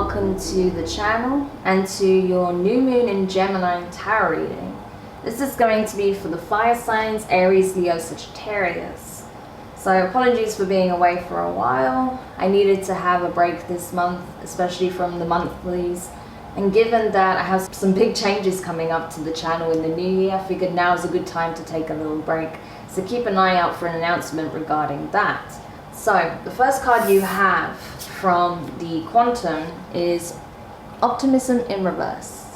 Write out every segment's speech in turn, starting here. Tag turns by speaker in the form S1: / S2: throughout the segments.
S1: welcome to the channel and to your new moon in Gemini tarot reading. This is going to be for the fire signs, Aries, Leo, Sagittarius. So apologies for being away for a while. I needed to have a break this month, especially from the monthlies. And given that I have some big changes coming up to the channel in the new year, I figured now is a good time to take a little break. So keep an eye out for an announcement regarding that. So the first card you have from the Quantum is Optimism in Reverse.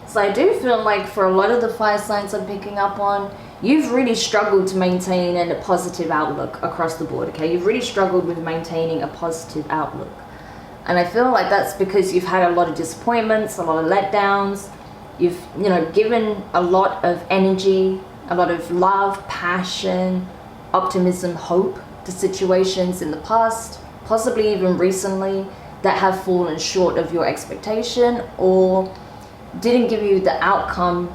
S1: So I do feel like for a lot of the fire signs I'm picking up on, you've really struggled to maintain a positive outlook across the board, okay? You've really struggled with maintaining a positive outlook. And I feel like that's because you've had a lot of disappointments, a lot of letdowns. You've, given a lot of energy, a lot of love, passion, optimism, hope to situations in the past, possibly even recently, that have fallen short of your expectation or didn't give you the outcome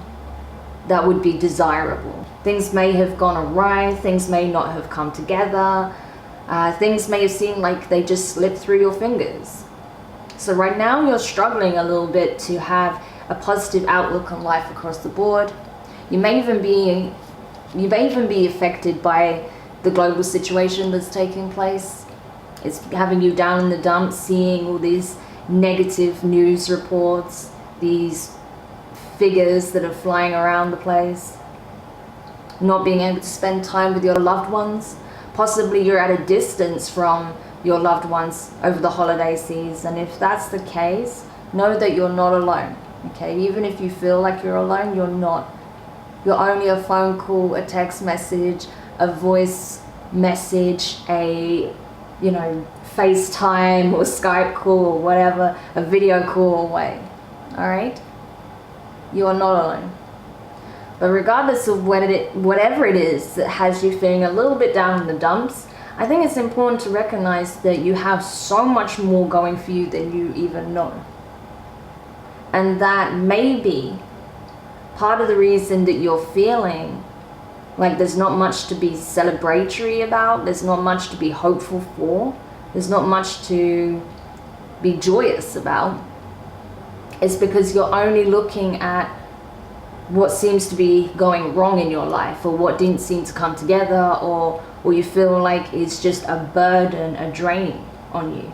S1: that would be desirable. Things may have gone awry, things may not have come together, things may have seemed like they just slipped through your fingers. So right now you're struggling a little bit to have a positive outlook on life across the board. You may even be affected by the global situation that's taking place. It's having you down in the dumps, seeing all these negative news reports, these figures that are flying around the place, not being able to spend time with your loved ones. Possibly you're at a distance from your loved ones over the holiday season. If that's the case, know that you're not alone, okay? Even if you feel like you're alone, you're not. You're only a phone call, a text message, a voice message, a FaceTime or Skype call or whatever, a video call away. All right? You are not alone. But regardless of whatever it is that has you feeling a little bit down in the dumps, I think it's important to recognize that you have so much more going for you than you even know. And that maybe part of the reason that you're feeling like there's not much to be celebratory about, there's not much to be hopeful for, there's not much to be joyous about, is because you're only looking at what seems to be going wrong in your life, or what didn't seem to come together, or you feel like it's just a burden, a drain on you.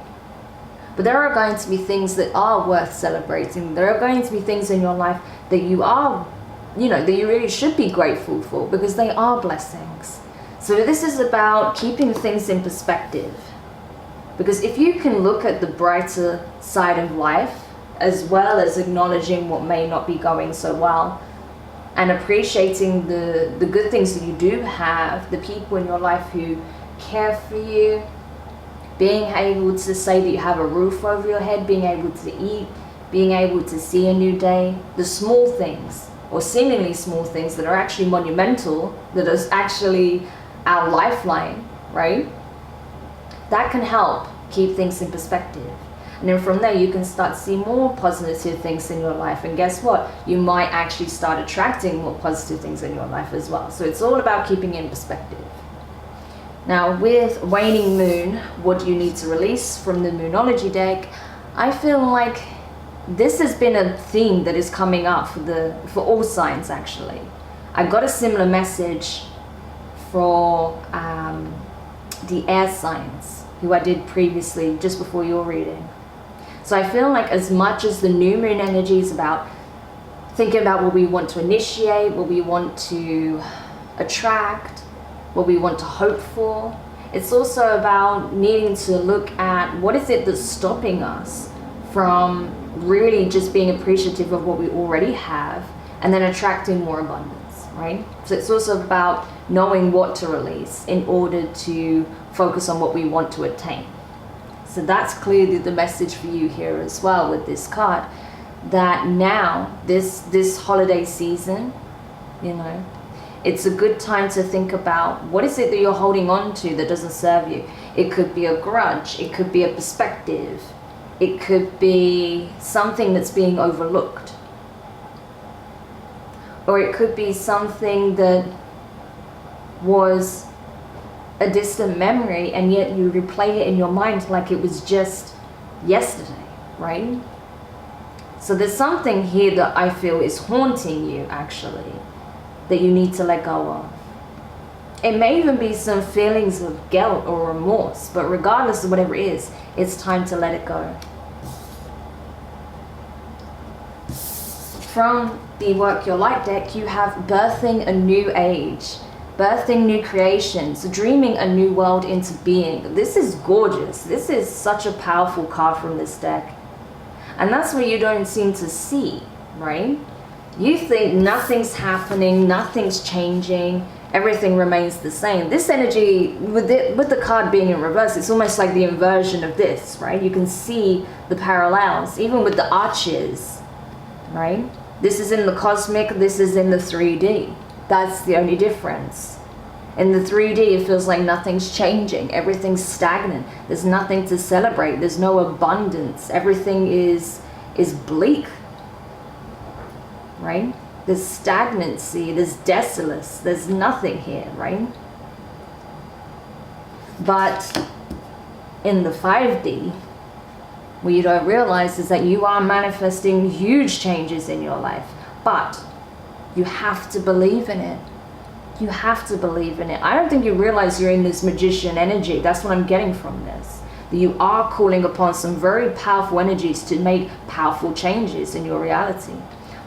S1: But there are going to be things that are worth celebrating. There are going to be things in your life that you are that you really should be grateful for, because they are blessings. So this is about keeping things in perspective. Because if you can look at the brighter side of life, as well as acknowledging what may not be going so well, and appreciating the good things that you do have, the people in your life who care for you, being able to say that you have a roof over your head, being able to eat, being able to see a new day, the small things, or seemingly small things that are actually monumental, that is actually our lifeline, right? That can help keep things in perspective. And then from there you can start to see more positive things in your life. And guess what? You might actually start attracting more positive things in your life as well. So it's all about keeping it in perspective. Now with waning moon, what do you need to release from the Moonology deck? I feel like this has been a theme that is coming up for all signs actually. I got a similar message for the air signs who I did previously just before your reading. So I feel like as much as the new moon energy is about thinking about what we want to initiate, what we want to attract, what we want to hope for, it's also about needing to look at what is it that's stopping us from really just being appreciative of what we already have and then attracting more abundance, right? So it's also about knowing what to release in order to focus on what we want to attain. So that's clearly the message for you here as well with this card, that now this holiday season, it's a good time to think about what is it that you're holding on to that doesn't serve you. It could be a grudge, it could be a perspective, it could be something that's being overlooked, or it could be something that was a distant memory and yet you replay it in your mind like it was just yesterday. right? So there's something here that I feel is haunting you, actually, that you need to let go of. It may even be some feelings of guilt or remorse, but regardless of whatever it is, it's time to let it go. From the Work Your Light deck, you have birthing a new age, birthing new creations, dreaming a new world into being. This is gorgeous. This is such a powerful card from this deck. And that's what you don't seem to see, right? You think nothing's happening, nothing's changing, everything remains the same. This energy, with the card being in reverse, it's almost like the inversion of this, right? You can see the parallels, even with the arches, right? This is in the cosmic, this is in the 3D. That's the only difference. In the 3D, it feels like nothing's changing. Everything's stagnant. There's nothing to celebrate. There's no abundance. Everything is bleak, right? There's stagnancy. There's desolate. There's nothing here, right? But in the 5D, what you don't realize is that you are manifesting huge changes in your life. But you have to believe in it. You have to believe in it. I don't think you realize you're in this magician energy. That's what I'm getting from this. That you are calling upon some very powerful energies to make powerful changes in your reality.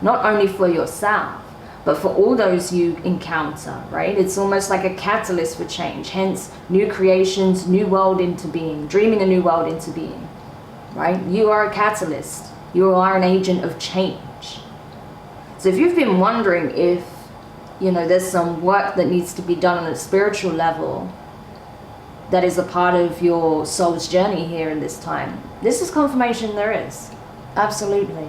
S1: Not only for yourself, but for all those you encounter, right? It's almost like a catalyst for change. Hence, new creations, new world into being, dreaming a new world into being, right? You are a catalyst. You are an agent of change. So if you've been wondering if, you know, there's some work that needs to be done on a spiritual level that is a part of your soul's journey here in this time, this is confirmation there is. Absolutely.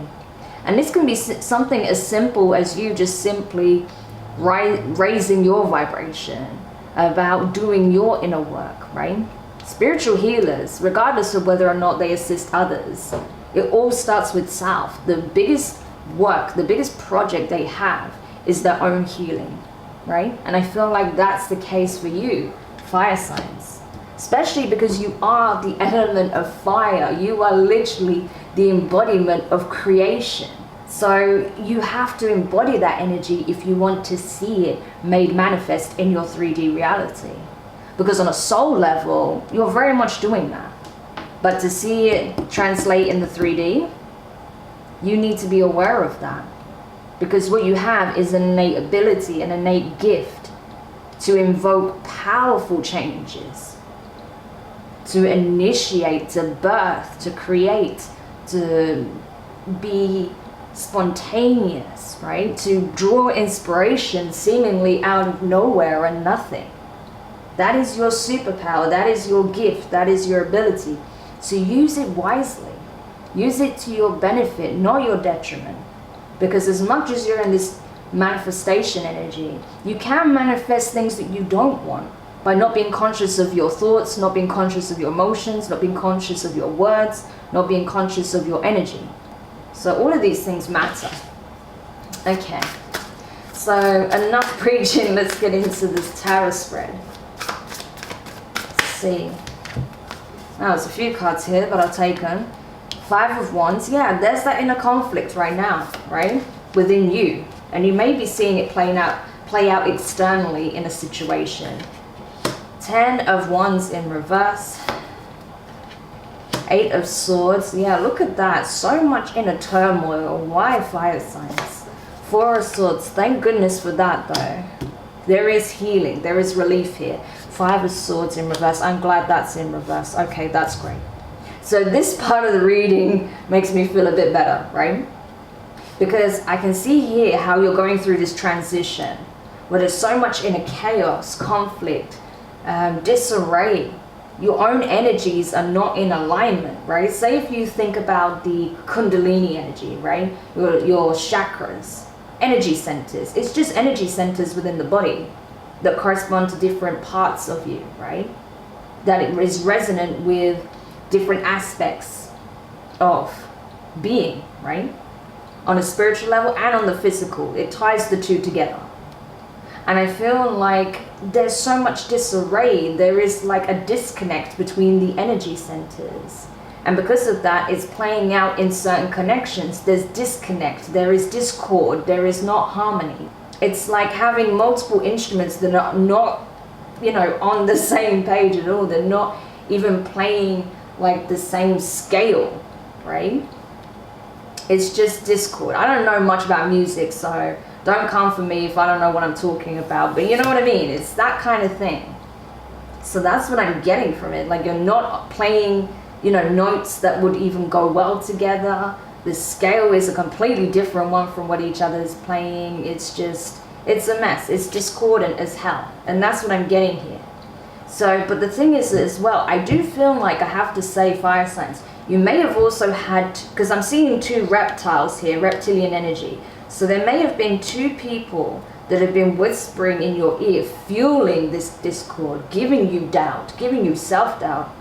S1: And this can be something as simple as you just simply raising your vibration, about doing your inner work, right? Spiritual healers, regardless of whether or not they assist others, it all starts with self. The biggest work, the biggest project they have is their own healing, right? And I feel like that's the case for you, fire signs, especially because you are the element of fire. You are literally the embodiment of creation. So you have to embody that energy if you want to see it made manifest in your 3D reality. Because on a soul level, you're very much doing that. But to see it translate in the 3D, you need to be aware of that. Because what you have is an innate ability, an innate gift to invoke powerful changes, to initiate, to birth, to create, to be spontaneous, right? To draw inspiration seemingly out of nowhere and nothing. That is your superpower, that is your gift, that is your ability. So use it wisely. Use it to your benefit, not your detriment. Because as much as you're in this manifestation energy, you can manifest things that you don't want by not being conscious of your thoughts, not being conscious of your emotions, not being conscious of your words, not being conscious of your energy. So all of these things matter. Okay, so enough preaching, let's get into this tarot spread. Let's see. Now there's a few cards here, but I'll take them. 5 of Wands, yeah, there's that inner conflict right now, right? Within you. And you may be seeing it play out externally in a situation. 10 of Wands in reverse. 8 of Swords, yeah, look at that. So much inner turmoil. Why fire signs? 4 of Swords, thank goodness for that though. There is healing, there is relief here. 5 of Swords in reverse, I'm glad that's in reverse. Okay, that's great. So this part of the reading makes me feel a bit better, right? Because I can see here how you're going through this transition where there's so much inner chaos, conflict, disarray. Your own energies are not in alignment, right? Say if you think about the Kundalini energy, right? Your chakras, energy centers. It's just energy centers within the body that correspond to different parts of you, right? That it is resonant with different aspects of being, right? On a spiritual level and on the physical. It ties the two together. And I feel like there's so much disarray. There is like a disconnect between the energy centers. And because of that, it's playing out in certain connections. There's disconnect, there is discord, there is not harmony. It's like having multiple instruments that are not, you know, on the same page at all. They're not even playing like the same scale, right? It's just discord. I don't know much about music, so don't come for me if I don't know what I'm talking about, but you know what I mean? It's that kind of thing. So that's what I'm getting from it. Like, you're not playing, you know, notes that would even go well together. The scale is a completely different one from what each other is playing. It's just, it's a mess. It's discordant as hell. And that's what I'm getting here. So, but the thing is as well, I do feel like I have to say, fire signs, you may have also had, because I'm seeing two reptiles here, reptilian energy. So there may have been two people that have been whispering in your ear, fueling this discord, giving you doubt, giving you self-doubt,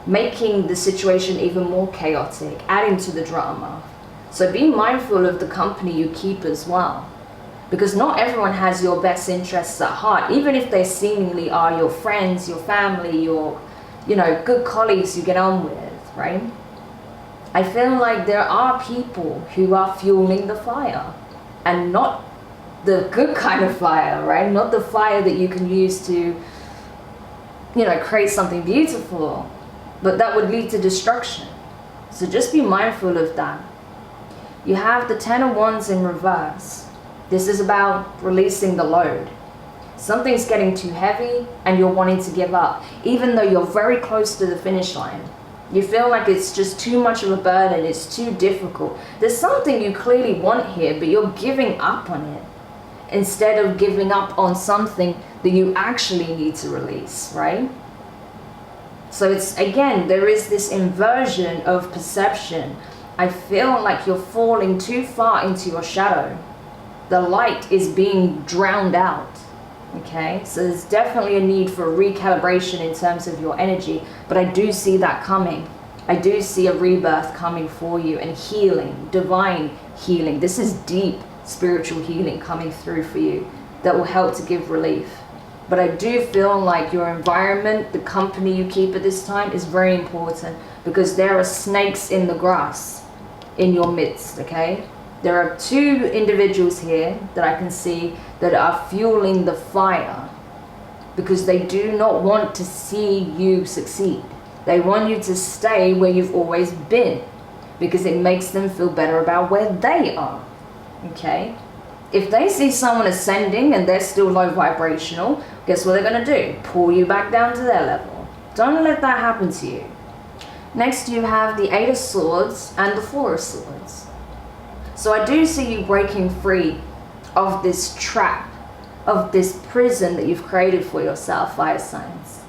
S1: making the situation even more chaotic, adding to the drama. So be mindful of the company you keep as well, because not everyone has your best interests at heart, even if they seemingly are your friends, your family, your, you know, good colleagues you get on with, right? I feel like there are people who are fueling the fire, and not the good kind of fire, right? Not the fire that you can use to, you know, create something beautiful, but that would lead to destruction. So just be mindful of that. You have the Ten of Wands in reverse. This is about releasing the load. Something's getting too heavy and you're wanting to give up, even though you're very close to the finish line. You feel like it's just too much of a burden, it's too difficult. There's something you clearly want here, but you're giving up on it, instead of giving up on something that you actually need to release, right? So it's, again, there is this inversion of perception. I feel like you're falling too far into your shadow. The light is being drowned out. Okay, so there's definitely a need for recalibration in terms of your energy, but I do see that coming. I do see a rebirth coming for you, and healing, divine healing. This is deep spiritual healing coming through for you that will help to give relief. But I do feel like your environment, the company you keep at this time, is very important, because there are snakes in the grass in your midst, okay? There are two individuals here that I can see that are fueling the fire, because they do not want to see you succeed. They want you to stay where you've always been, because it makes them feel better about where they are, okay? If they see someone ascending and they're still low vibrational, guess what they're going to do? Pull you back down to their level. Don't let that happen to you. Next you have the Eight of Swords and the Four of Swords. So I do see you breaking free of this trap, of this prison that you've created for yourself, fire signs.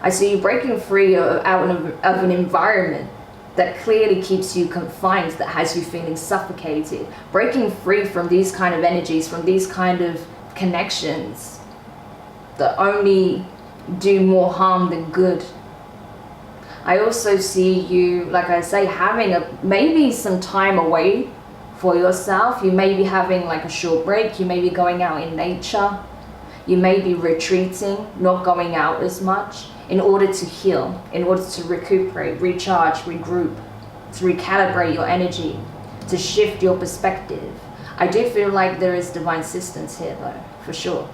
S1: I see you breaking free out of an environment that clearly keeps you confined, that has you feeling suffocated. Breaking free from these kind of energies, from these kind of connections that only do more harm than good. I also see you, like I say, having maybe some time away for yourself. You may be having like a short break. You may be going out in nature. You may be retreating, not going out as much, in order to heal, in order to recuperate, recharge, regroup, to recalibrate your energy, to shift your perspective. I do feel like there is divine assistance here though, for sure.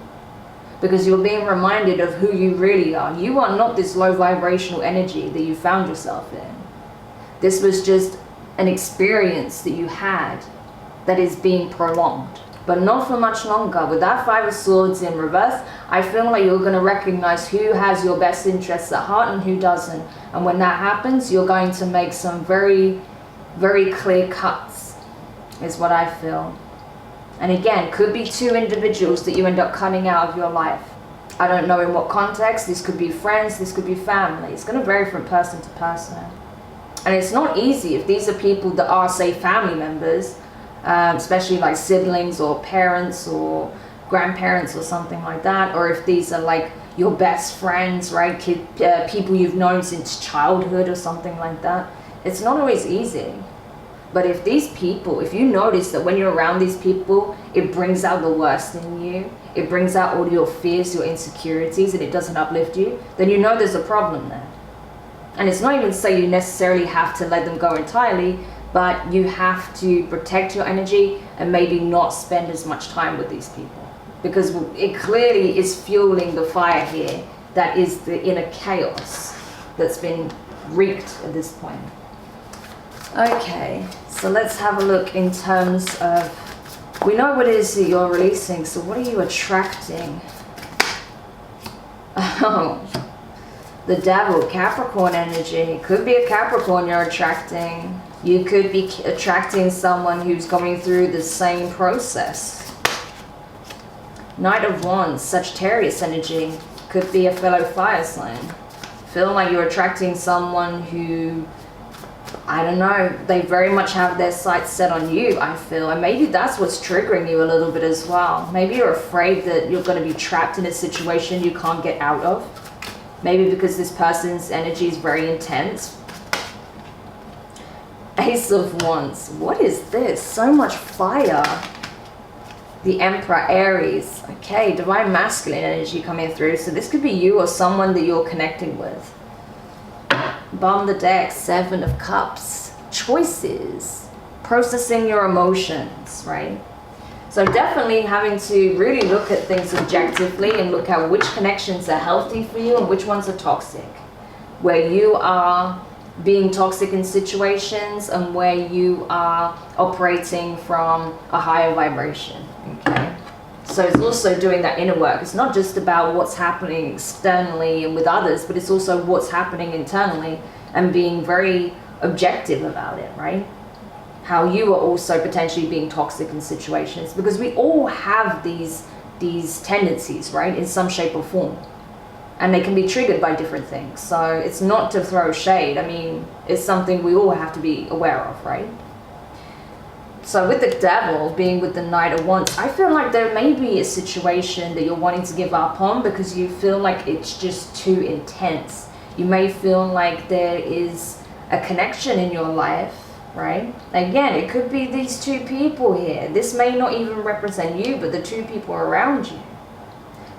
S1: Because you're being reminded of who you really are. You are not this low vibrational energy that you found yourself in. This was just an experience that you had that is being prolonged, but not for much longer. With that Five of Swords in reverse, I feel like you're going to recognize who has your best interests at heart and who doesn't. And when that happens, you're going to make some very, very clear cuts, is what I feel. And again, could be two individuals that you end up cutting out of your life. I don't know in what context. This could be friends, this could be family. It's going to vary from person to person. And it's not easy if these are people that are, say, family members, especially like siblings or parents or grandparents or something like that, or if these are like your best friends, right, people you've known since childhood or something like that. It's not always easy. But if these people, if you notice that when you're around these people, it brings out the worst in you, it brings out all your fears, your insecurities, and it doesn't uplift you, then you know there's a problem there. And it's not even to say you necessarily have to let them go entirely, but you have to protect your energy and maybe not spend as much time with these people, because it clearly is fueling the fire here that is the inner chaos that's been wreaked at this point. Okay, so let's have a look in terms of, we know what it is that you're releasing, so what are you attracting? Oh, the Devil, Capricorn energy. Could be a Capricorn you're attracting. You could be attracting someone who's going through the same process. Knight of Wands, Sagittarius energy. Could be a fellow fire sign. Feel like you're attracting someone who, I don't know, they very much have their sights set on you, I feel. And maybe that's what's triggering you a little bit as well. Maybe you're afraid that you're going to be trapped in a situation you can't get out of. Maybe because this person's energy is very intense. Ace of Wands. What is this? So much fire. The Emperor, Aries. Okay, Divine Masculine energy coming through. So this could be you or someone that you're connecting with. Bottom of the deck, Seven of Cups. Choices. Processing your emotions, right? So definitely having to really look at things objectively and look at which connections are healthy for you and which ones are toxic. Where you are being toxic in situations and where you are operating from a higher vibration, okay? So it's also doing that inner work. It's not just about what's happening externally and with others, but it's also what's happening internally and being very objective about it, right? How you are also potentially being toxic in situations, because we all have these tendencies, right, in some shape or form, and they can be triggered by different things. So it's not to throw shade. I mean, it's something we all have to be aware of, right? So with the Devil being with the Knight of Wands, I feel like there may be a situation that you're wanting to give up on because you feel like it's just too intense. You may feel like there is a connection in your life, right? Again, it could be these two people here. This may not even represent you, but the two people around you.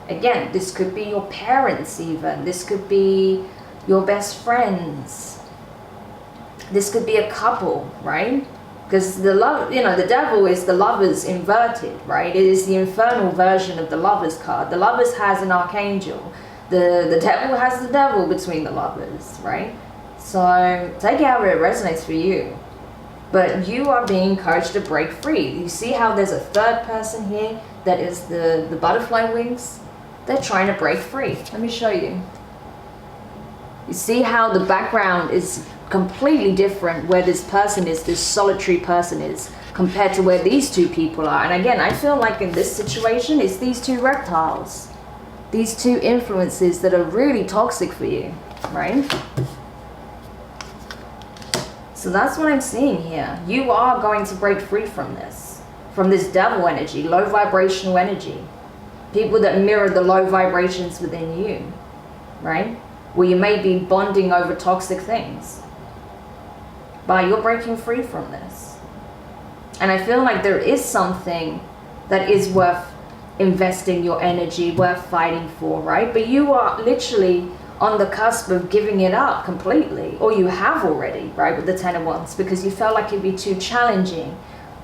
S1: Again, this could be your parents even. This could be your best friends. This could be a couple, right? Because the love, you know, the Devil is the Lovers inverted, right? It is the infernal version of the Lovers card. The Lovers has an archangel. The Devil has the Devil between the Lovers, right? So take it however it resonates for you. But you are being encouraged to break free. You see how there's a third person here that is the butterfly wings? They're trying to break free. Let me show you. You see how the background is completely different where this person is, this solitary person is, compared to where these two people are. And again, I feel like in this situation, it's these two reptiles. These two influences that are really toxic for you, right? So that's what I'm seeing here. You are going to break free from this Devil energy, low vibrational energy. People that mirror the low vibrations within you, right? Where you may be bonding over toxic things. But you're breaking free from this. And I feel like there is something that is worth investing your energy, worth fighting for, right? But you are literally on the cusp of giving it up completely, or you have already, right, with the Ten of Wands, because you felt like it'd be too challenging.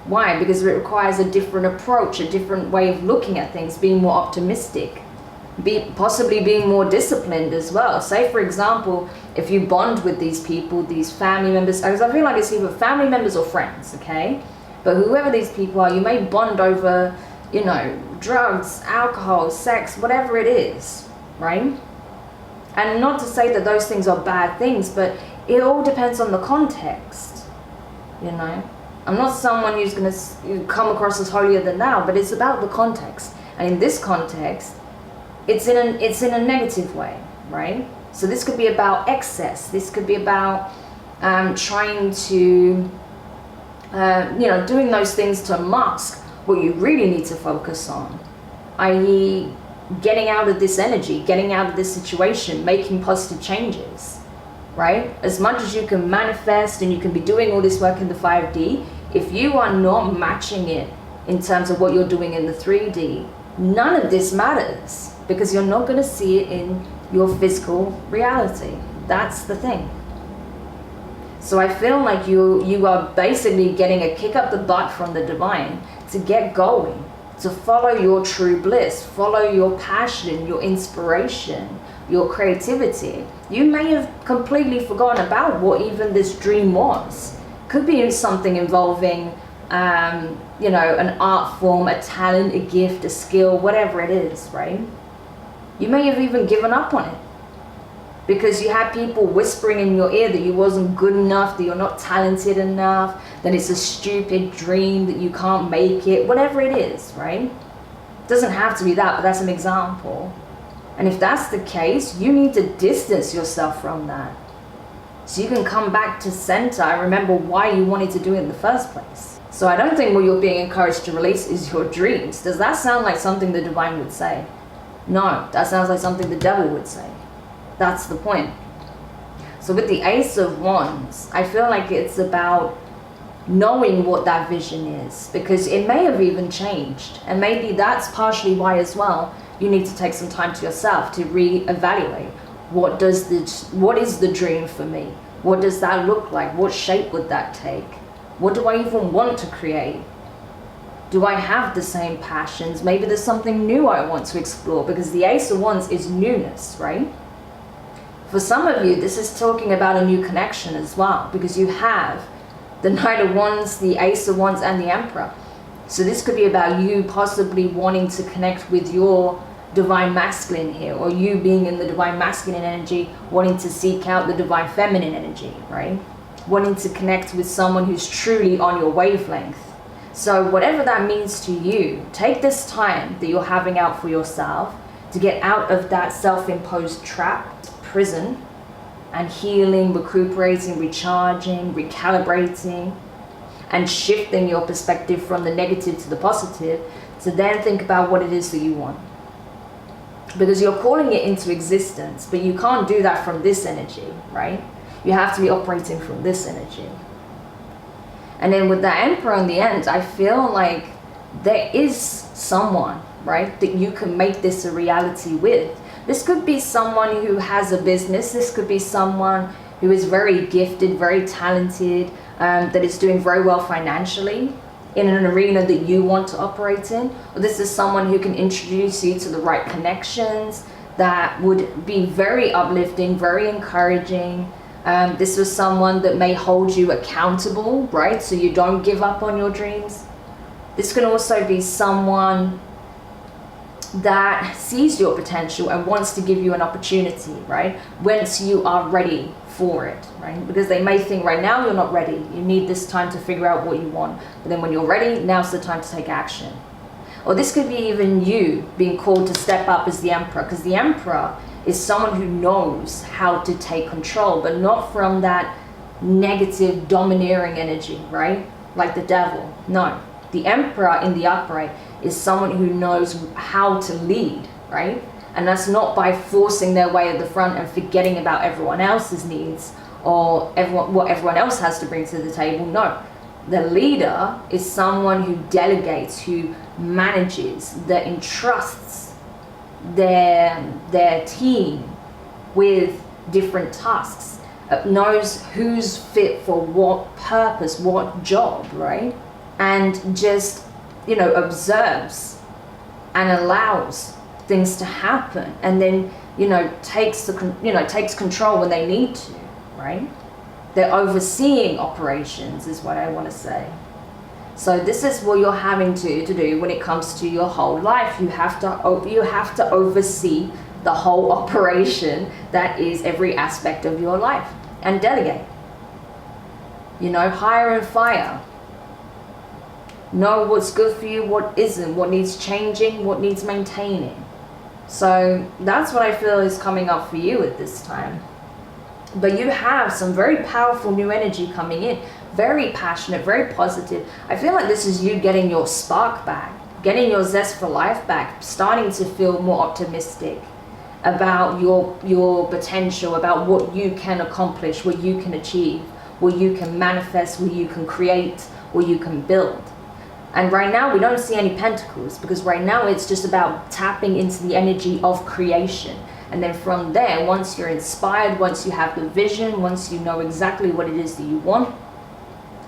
S1: Why? Because it requires a different approach, a different way of looking at things, being more optimistic, possibly being more disciplined as well. Say, for example, if you bond with these people, these family members, because I feel like it's either family members or friends, okay? But whoever these people are, you may bond over, you know, drugs, alcohol, sex, whatever it is, right? And not to say that those things are bad things, but it all depends on the context, you know? I'm not someone who's going to come across as holier than thou, but it's about the context. And in this context, it's in a negative way, right? So this could be about excess. This could be about trying to, you know, doing those things to mask what you really need to focus on, i.e. getting out of this energy, getting out of this situation, making positive changes, right? As much as you can manifest and you can be doing all this work in the 5D, if you are not matching it in terms of what you're doing in the 3D, none of this matters, because you're not going to see it in your physical reality, That's the thing. So I feel like you are basically getting a kick up the butt from the divine to get going, to follow your true bliss, follow your passion, your inspiration, your creativity. You may have completely forgotten about what even this dream was. Could be something involving, you know, an art form, a talent, a gift, a skill, whatever it is, right? You may have even given up on it because you had people whispering in your ear that you wasn't good enough, that you're not talented enough, that it's a stupid dream, that you can't make it, whatever it is, right? It doesn't have to be that, but that's an example. And if that's the case, you need to distance yourself from that, so you can come back to center and remember why you wanted to do it in the first place. So I don't think what you're being encouraged to release is your dreams. Does that sound like something the divine would say? No, that sounds like something the devil would say. That's the point. So with the Ace of Wands, I feel like it's about knowing what that vision is, because it may have even changed, and maybe that's partially why as well you need to take some time to yourself to reevaluate what is the dream for me? What does that look like? What shape would that take? What do I even want to create? Do I have the same passions? Maybe there's something new I want to explore, because the Ace of Wands is newness, right? For some of you, this is talking about a new connection as well, because you have the Knight of Wands, the Ace of Wands, and the Emperor. So this could be about you possibly wanting to connect with your divine masculine here, or you being in the divine masculine energy, wanting to seek out the divine feminine energy, right? Wanting to connect with someone who's truly on your wavelength. So whatever that means to you, take this time that you're having out for yourself to get out of that self-imposed trap, prison, and healing, recuperating, recharging, recalibrating, and shifting your perspective from the negative to the positive, to then think about what it is that you want. Because you're calling it into existence, but you can't do that from this energy, right? You have to be operating from this energy. And then with the Emperor on the end, I feel like there is someone, right, that you can make this a reality with. This could be someone who has a business. This could be someone who is very gifted, very talented, that is doing very well financially in an arena that you want to operate in. Or this is someone who can introduce you to the right connections that would be very uplifting, very encouraging. This was someone that may hold you accountable, right? So you don't give up on your dreams. This can also be someone that sees your potential and wants to give you an opportunity, right? Once you are ready for it, right? Because they may think right now you're not ready. You need this time to figure out what you want. But then when you're ready, now's the time to take action. Or this could be even you being called to step up as the Emperor, because the Emperor is someone who knows how to take control, but not from that negative, domineering energy, right? Like the devil. No. The Emperor in the upright is someone who knows how to lead, right? And that's not by forcing their way at the front and forgetting about everyone else's needs or what everyone else has to bring to the table. No. The leader is someone who delegates, who manages, that entrusts their team with different tasks, knows who's fit for what purpose, what job, right? And just, you know, observes and allows things to happen, and then, you know, takes control when they need to, right? They're overseeing operations is what I want to say. So this is what you're having to do when it comes to your whole life. You have to oversee the whole operation that is every aspect of your life, and delegate. You know, hire and fire. Know what's good for you, what isn't, what needs changing, what needs maintaining. So that's what I feel is coming up for you at this time. But you have some very powerful new energy coming in, very passionate, very positive. I feel like this is you getting your spark back, getting your zest for life back, starting to feel more optimistic about your potential, about what you can accomplish, what you can achieve, what you can manifest, what you can create, what you can build. And right now we don't see any pentacles, because right now it's just about tapping into the energy of creation, And then from there, once you're inspired, once you have the vision, once you know exactly what it is that you want,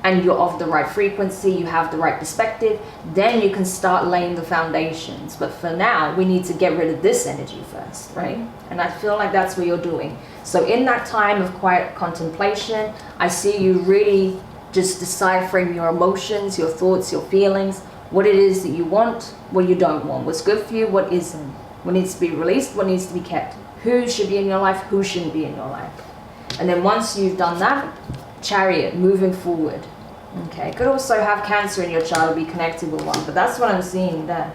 S1: and you're of the right frequency, you have the right perspective, then you can start laying the foundations. But for now, we need to get rid of this energy first, right? And I feel like that's what you're doing. So in that time of quiet contemplation, I see you really just deciphering your emotions, your thoughts, your feelings, what it is that you want, what you don't want, what's good for you, what isn't, what needs to be released, what needs to be kept, who should be in your life, who shouldn't be in your life. And then once you've done that, Chariot, moving forward. Okay, could also have Cancer in your chart or be connected with one, but that's what I'm seeing there.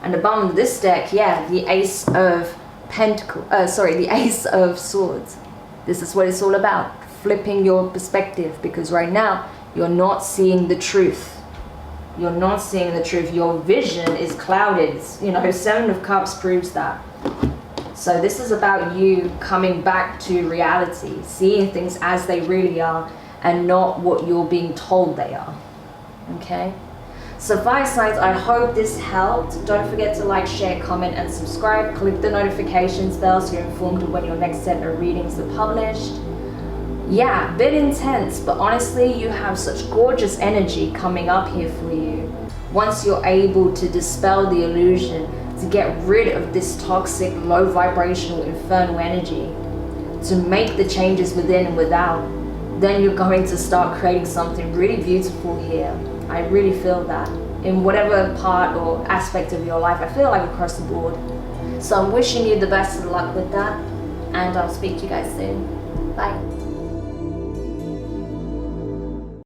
S1: And the bottom of this deck, yeah, the Ace of the Ace of Swords. This is what it's all about, flipping your perspective, because right now you're not seeing the truth. You're not seeing the truth. Your vision is clouded. It's, you know, Seven of Cups proves that. So this is about you coming back to reality, seeing things as they really are and not what you're being told they are. Okay? So fire signs, I hope this helped. Don't forget to like, share, comment and subscribe. Click the notifications bell so you're informed of when your next set of readings are published. Yeah, a bit intense, but honestly you have such gorgeous energy coming up here for you. Once you're able to dispel the illusion, to get rid of this toxic, low vibrational, infernal energy, to make the changes within and without, then you're going to start creating something really beautiful here. I really feel that in whatever part or aspect of your life. I feel like across the board. So I'm wishing you the best of luck with that, and I'll speak to you guys soon. Bye.